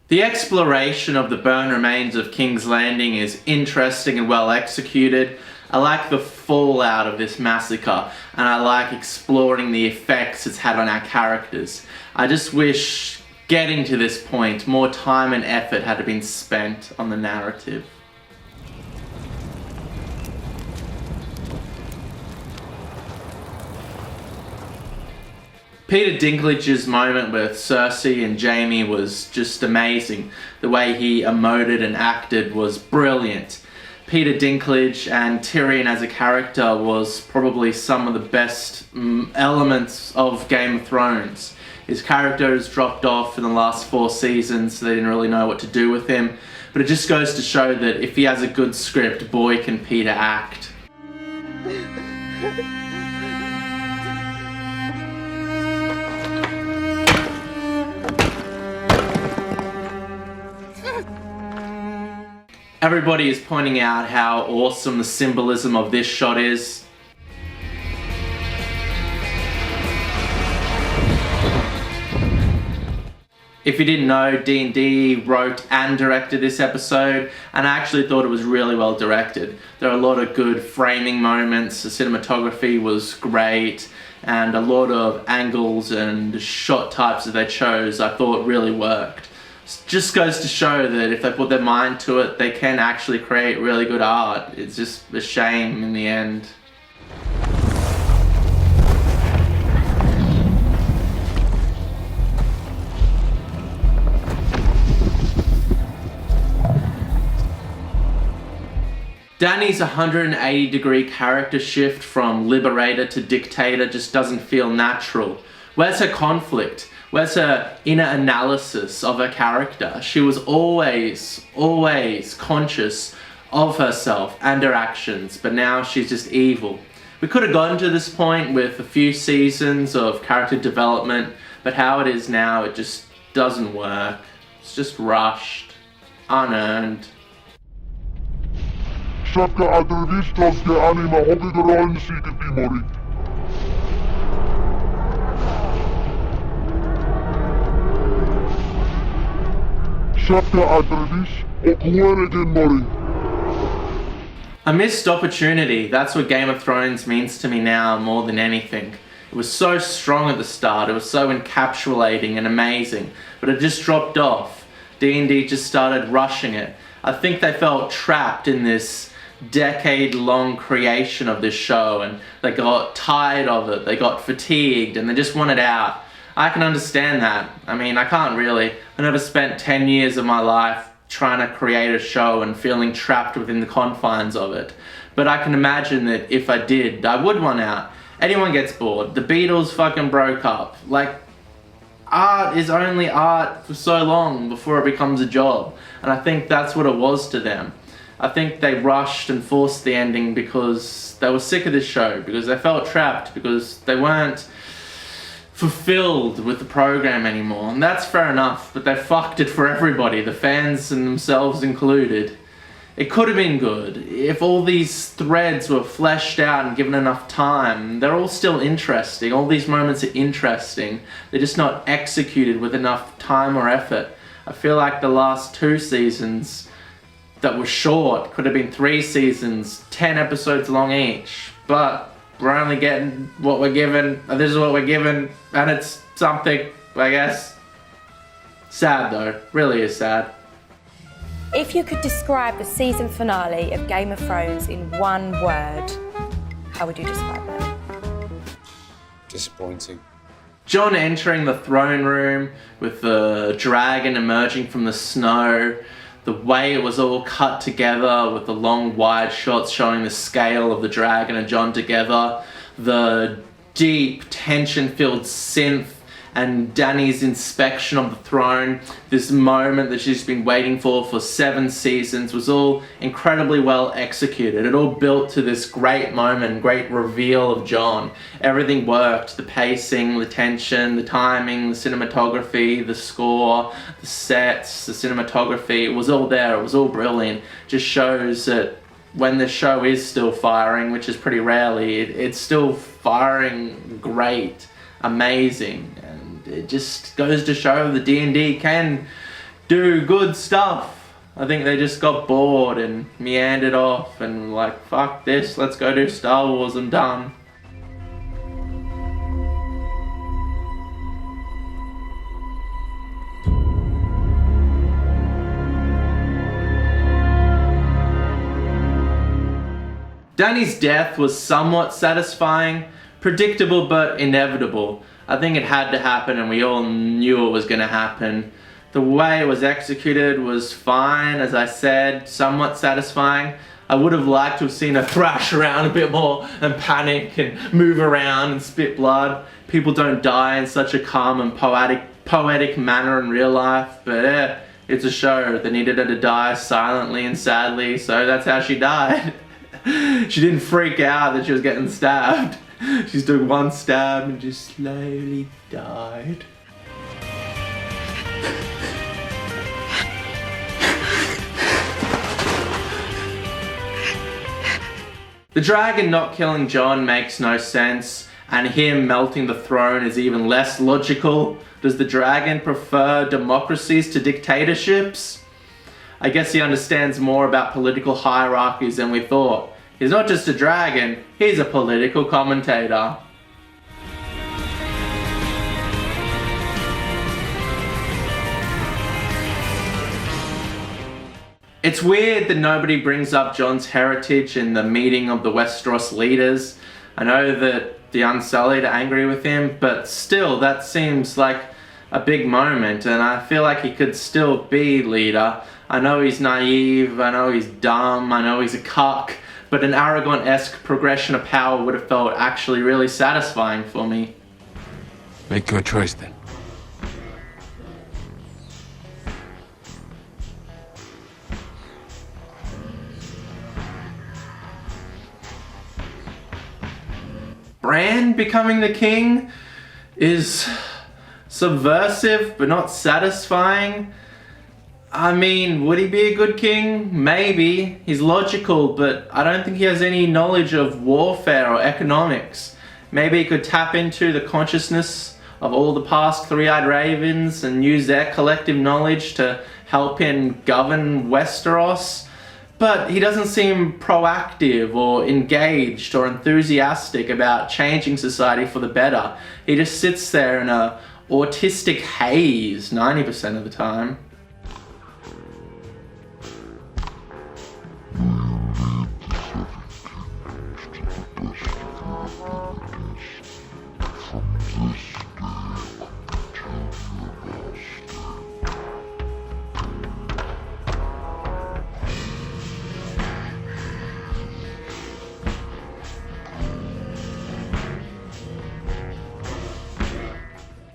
The exploration of the burned remains of King's Landing is interesting and well executed. I like the fallout of this massacre, and I like exploring the effects it's had on our characters. I just wish, getting to this point, more time and effort had been spent on the narrative. Peter Dinklage's moment with Cersei and Jaime was just amazing. The way he emoted and acted was brilliant. Peter Dinklage and Tyrion as a character was probably some of the best elements of Game of Thrones. His character has dropped off in the last 4 seasons, so they didn't really know what to do with him. But it just goes to show that if he has a good script, boy can Peter act. Everybody is pointing out how awesome the symbolism of this shot is. If you didn't know, D&D wrote and directed this episode, and I actually thought it was really well directed. There are a lot of good framing moments, the cinematography was great, and a lot of angles and shot types that they chose I thought really worked. Just goes to show that if they put their mind to it, they can actually create really good art. It's just a shame in the end. Dany's 180-degree character shift from liberator to dictator just doesn't feel natural. Where's her conflict? Where's her inner analysis of her character? She was always conscious of herself and her actions, but now she's just evil. We could have gotten to this point with a few seasons of character development, but how it is now, it just doesn't work. It's just rushed, unearned. A missed opportunity, that's what Game of Thrones means to me now more than anything. It was so strong at the start, it was so encapsulating and amazing, but it just dropped off. D&D just started rushing it. I think they felt trapped in this decade-long creation of this show, and they got tired of it, they got fatigued, and they just wanted out. I can understand that. I mean, I can't really. I never spent 10 years of my life trying to create a show and feeling trapped within the confines of it. But I can imagine that if I did, I would want out. Anyone gets bored. The Beatles fucking broke up. Like, art is only art for so long before it becomes a job. And I think that's what it was to them. I think they rushed and forced the ending because they were sick of this show, because they felt trapped, because they weren't fulfilled with the program anymore, and that's fair enough, but they fucked it for everybody, the fans and themselves included. It could have been good if all these threads were fleshed out and given enough time. They're all still interesting, all these moments are interesting, they're just not executed with enough time or effort. I feel like the last 2 seasons that were short could have been 3 seasons, 10 episodes long each, but we're only getting what we're given, and this is what we're given, and it's something, I guess. Sad though, really is sad. If you could describe the season finale of Game of Thrones in one word, how would you describe it? Disappointing. Jon entering the throne room with the dragon emerging from the snow, the way it was all cut together with the long wide shots showing the scale of the dragon and Jon together, the deep tension-filled synth and Dany's inspection of the throne, this moment that she's been waiting for 7 seasons, was all incredibly well executed. It all built to this great moment, great reveal of Jon. Everything worked, the pacing, the tension, the timing, the cinematography, the score, the sets, the cinematography, it was all there, it was all brilliant. Just shows that when the show is still firing, which is pretty rarely, it's still firing great, amazing. It just goes to show that D&D can do good stuff. I think they just got bored and meandered off and like, fuck this, let's go do Star Wars, I'm done. Dany's death was somewhat satisfying, predictable but inevitable. I think it had to happen and we all knew it was going to happen. The way it was executed was fine, as I said, somewhat satisfying. I would have liked to have seen her thrash around a bit more and panic and move around and spit blood. People don't die in such a calm and poetic manner in real life, but it's a show. They needed her to die silently and sadly, so that's how she died. She didn't freak out that she was getting stabbed. She just took one stab and just slowly died. The dragon not killing Jon makes no sense, and him melting the throne is even less logical. Does the dragon prefer democracies to dictatorships? I guess he understands more about political hierarchies than we thought. He's not just a dragon, he's a political commentator. It's weird that nobody brings up Jon's heritage in the meeting of the Westeros leaders. I know that the Unsullied are angry with him, but still, that seems like a big moment, and I feel like he could still be leader. I know he's naive, I know he's dumb, I know he's a cuck, but an Aragorn-esque progression of power would have felt actually really satisfying for me. Make your choice then. Bran becoming the king is subversive but not satisfying. I mean, would he be a good king? Maybe. He's logical, but I don't think he has any knowledge of warfare or economics. Maybe he could tap into the consciousness of all the past three-eyed ravens and use their collective knowledge to help him govern Westeros. But he doesn't seem proactive or engaged or enthusiastic about changing society for the better. He just sits there in a autistic haze 90% of the time.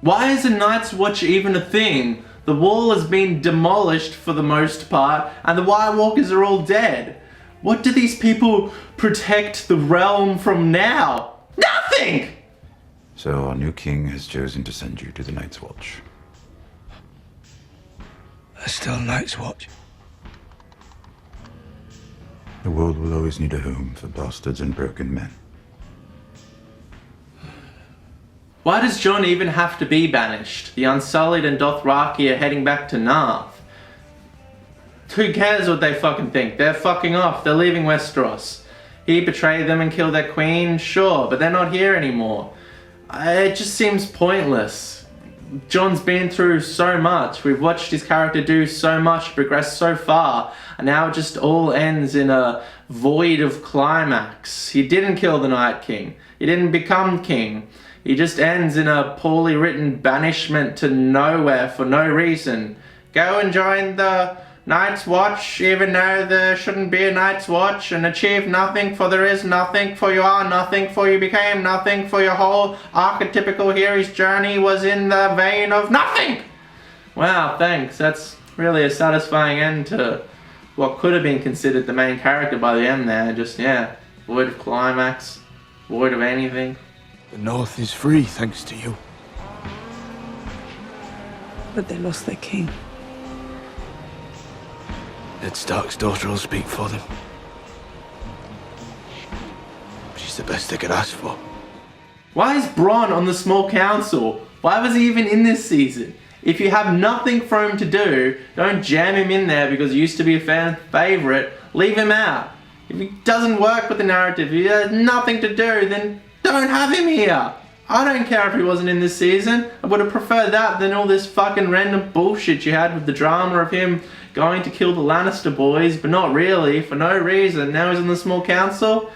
Why is a Night's Watch even a thing? The wall has been demolished for the most part, and the White Walkers are all dead. What do these people protect the realm from now? Nothing! So our new king has chosen to send you to the Night's Watch. There's still Night's Watch. The world will always need a home for bastards and broken men. Why does Jon even have to be banished? The Unsullied and Dothraki are heading back to Narth. Who cares what they fucking think? They're fucking off. They're leaving Westeros. He betrayed them and killed their queen? Sure, but they're not here anymore. It just seems pointless. Jon's been through so much. We've watched his character do so much, progress so far, and now it just all ends in a void of climax. He didn't kill the Night King. He didn't become king. He just ends in a poorly written banishment to nowhere for no reason. Go and join the Night's Watch, even though there shouldn't be a Night's Watch, and achieve nothing, for there is nothing, for you are nothing, for you became nothing, for your whole archetypical hero's journey was in the vein of nothing! Wow, thanks. That's really a satisfying end to what could have been considered the main character by the end there. Just, yeah, void of climax, void of anything. The North is free, thanks to you. But they lost their king. Ned Stark's daughter will speak for them. She's the best they could ask for. Why is Bronn on the small council? Why was he even in this season? If you have nothing for him to do, don't jam him in there because he used to be a fan favorite. Leave him out. If he doesn't work with the narrative, if he has nothing to do, then don't have him here. I don't care if he wasn't in this season. I would have preferred that than all this fucking random bullshit you had with the drama of him going to kill the Lannister boys, but not really, for no reason. Now he's on the small council.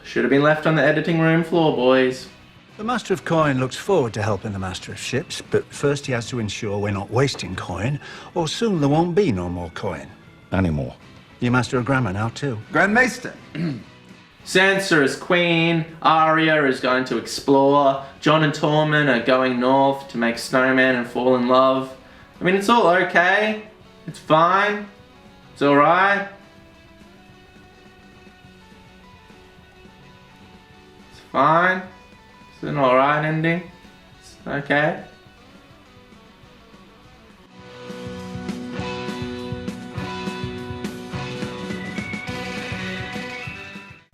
Should have been left on the editing room floor, boys. The Master of Coin looks forward to helping the Master of Ships, but first he has to ensure we're not wasting coin, or soon there won't be no more coin. Anymore. You're Master of Grammar now, too. Grand Maester. Sansa is queen, Arya is going to explore, Jon and Tormund are going north to make snowman and fall in love. I mean, it's all okay. It's fine. It's alright. It's fine. It's an alright ending. It's okay.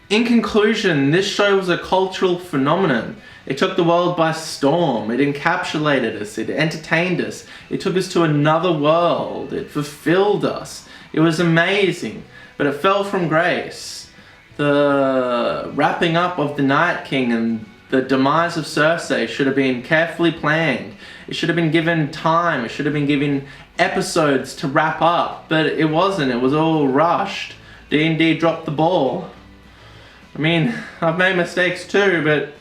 In conclusion, this show was a cultural phenomenon. It took the world by storm. It encapsulated us. It entertained us. It took us to another world. It fulfilled us. It was amazing, but it fell from grace. The wrapping up of the Night King and the demise of Cersei should have been carefully planned. It should have been given time. It should have been given episodes to wrap up, but it wasn't. It was all rushed. D&D dropped the ball. I mean, I've made mistakes too, but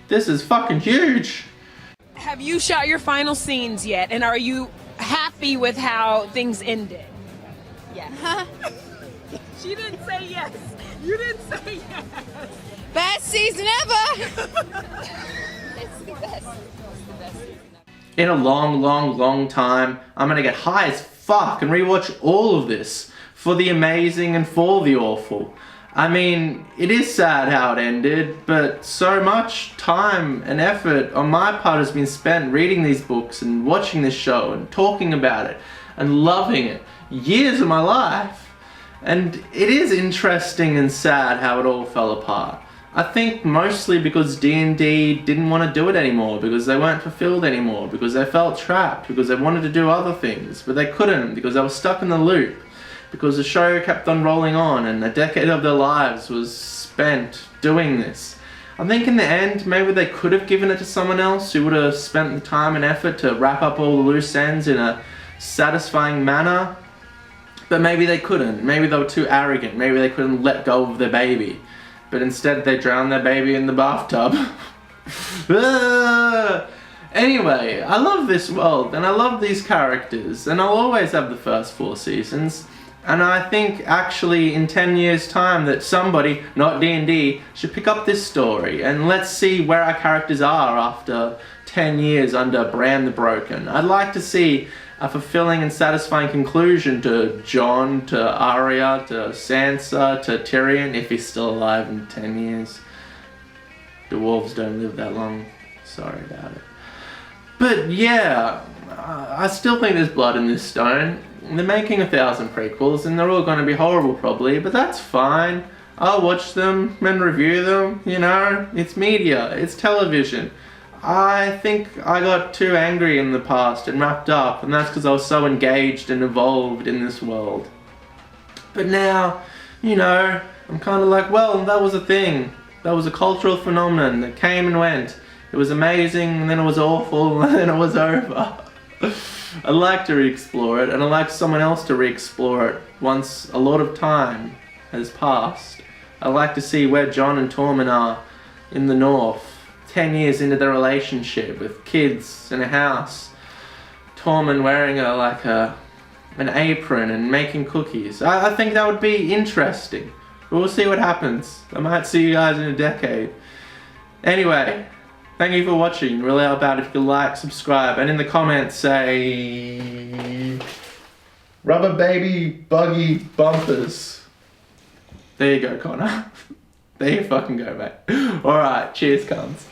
this is fucking huge. Have you shot your final scenes yet? And are you happy with how things ended? Yes. She didn't say yes. You didn't say yes. Best season ever! It's the best. In a long time, I'm gonna get high as fuck and rewatch all of this for the amazing and for the awful. I mean, it is sad how it ended, but so much time and effort on my part has been spent reading these books and watching this show and talking about it and loving it. Years of my life. And it is interesting and sad how it all fell apart. I think mostly because D&D didn't want to do it anymore, because they weren't fulfilled anymore, because they felt trapped, because they wanted to do other things, but they couldn't because they were stuck in the loop. Because the show kept on rolling on and a decade of their lives was spent doing this. I think in the end, maybe they could have given it to someone else who would have spent the time and effort to wrap up all the loose ends in a satisfying manner. But maybe they couldn't. Maybe they were too arrogant. Maybe they couldn't let go of their baby. But instead they drowned their baby in the bathtub. Anyway, I love this world and I love these characters and I'll always have the first 4 seasons. And I think actually in 10 years time that somebody, not D&D, should pick up this story and let's see where our characters are after 10 years under Bran the Broken. I'd like to see a fulfilling and satisfying conclusion to Jon, to Arya, to Sansa, to Tyrion, if he's still alive in 10 years. The wolves don't live that long. Sorry about it. But yeah, I still think there's blood in this stone. They're making 1,000 prequels and they're all going to be horrible probably, but that's fine. I'll watch them and review them, you know, it's media, it's television. I think I got too angry in the past and wrapped up, and that's because I was so engaged and involved in this world. But now, you know, I'm kind of like, well, that was a thing. That was a cultural phenomenon that came and went. It was amazing, and then it was awful, and then it was over. I'd like to re-explore it, and I'd like someone else to re-explore it once a lot of time has passed. I'd like to see where Jon and Tormund are in the north, 10 years into their relationship, with kids and a house. Tormund wearing an apron and making cookies. I think that would be interesting. We'll see what happens. I might see you guys in a decade. Anyway, thank you for watching. Really help out if you could like, subscribe, and in the comments say rubber baby buggy bumpers. There you go, Connor. There you fucking go, mate. Alright, cheers, cunts.